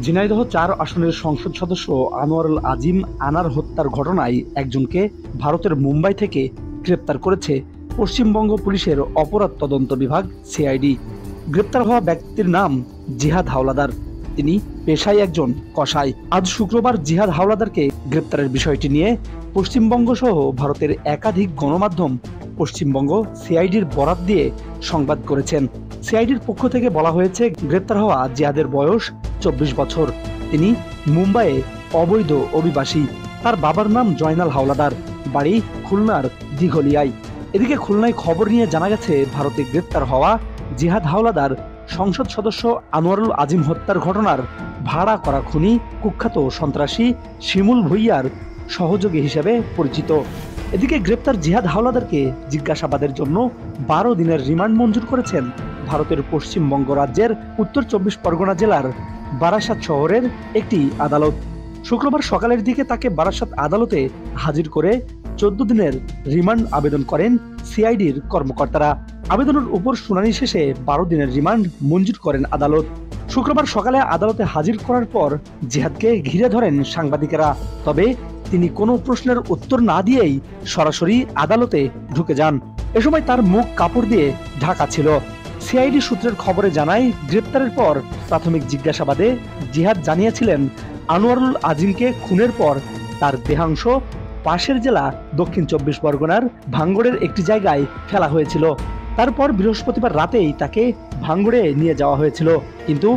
ঝিনাইদহ ৪ আসনের সংসদ সদস্য আনোয়ারুল আজিম আনার হত্যার ঘটনায় একজনকে ভারতের মুম্বাই থেকে গ্রেপ্তার করেছে পশ্চিমবঙ্গ পুলিশের অপরাধ তদন্ত বিভাগ সিআইডি। গ্রেপ্তার হওয়া ব্যক্তির নাম জিহাদ হাওলাদার। তিনি পেশায় একজন কসাই। আজ শুক্রবার জিহাদ হাওলাদারকে গ্রেপ্তারের বিষয়টি নিয়ে পশ্চিমবঙ্গ সহ ভারতের একাধিক গণমাধ্যম পশ্চিমবঙ্গ সিআইডির বরাত দিয়ে সংবাদ করেছেন। সিআইডির পক্ষ থেকে বলা হয়েছে, গ্রেপ্তার হওয়া জিহাদের বয়স 24 বছর। তিনি মুম্বাইয়ে অবৈধ অভিবাসী। তার বাবার নাম জয়নাল হাওলাদার, বাড়ি খুলনার দিঘলিয়ায়। এদিকে খুলনায় খবর নিয়ে জানা গেছে, ভারতে গ্রেপ্তার হওয়া জিহাদ হাওলাদার সংসদ সদস্য আনোয়ারুল আজিম হত্যার ঘটনার ভাড়া করা খুনি কুখ্যাত সন্ত্রাসী শিমুল ভুইয়ার সহযোগী হিসেবে পরিচিত। এদিকে গ্রেপ্তার জিহাদ হাওলাদারকে জিজ্ঞাসাবাদের জন্য 12 দিনের রিমান্ড মঞ্জুর করেছেন ভারতের পশ্চিমবঙ্গ রাজ্যের উত্তর 24 পরগনা জেলার বারাসাত শহরের একটি আদালত। শুক্রবার সকালের দিকে তাকে বারাসাত আদালতে হাজির করে 14 দিনের রিমান্ড আবেদন করেন সিআইডির কর্মকর্তারা। আবেদনের উপর শুনানি শেষে 12 দিনের রিমান্ড মঞ্জুর করেন আদালত। শুক্রবার সকালে আদালতে হাজির করার পর জিহাদকে ঘিরে ধরেন সাংবাদিকেরা। তবে তিনি কোনো প্রশ্নের উত্তর না দিয়েই সরাসরি আদালতে ঢুকে যান। এ সময় তার মুখ কাপড় দিয়ে ঢাকা ছিল। সিআইডি সূত্রের খবরে জানায়, গ্রেপ্তারের পর প্রাথমিক জিজ্ঞাসাবাদে জিহাদ জানিয়েছিলেন, আনোয়ারুল আজিমকে খুনের পর তার দেহাংশ পাশের জেলা দক্ষিণ 24 পরগনার ভাঙ্গড়ের একটি জায়গায় ফেলা হয়েছিল। তারপর বৃহস্পতিবার রাতেই তাকে ভাঙ্গড়ে নিয়ে যাওয়া হয়েছিল, কিন্তু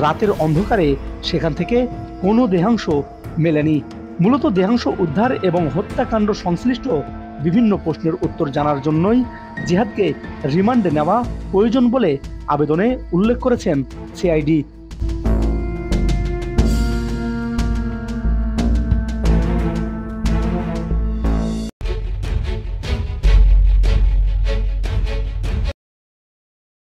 রাতের অন্ধকারে সেখান থেকে কোনো দেহাংশ মেলেনি। মূলত দেহাংশ উদ্ধার এবং হত্যাকাণ্ড সংশ্লিষ্ট বিভিন্ন প্রশ্নের উত্তর জানার জন্যই জিহাদকে রিমান্ডে নেওয়া প্রয়োজন বলে আবেদনে উল্লেখ করেছেন সিআইডি।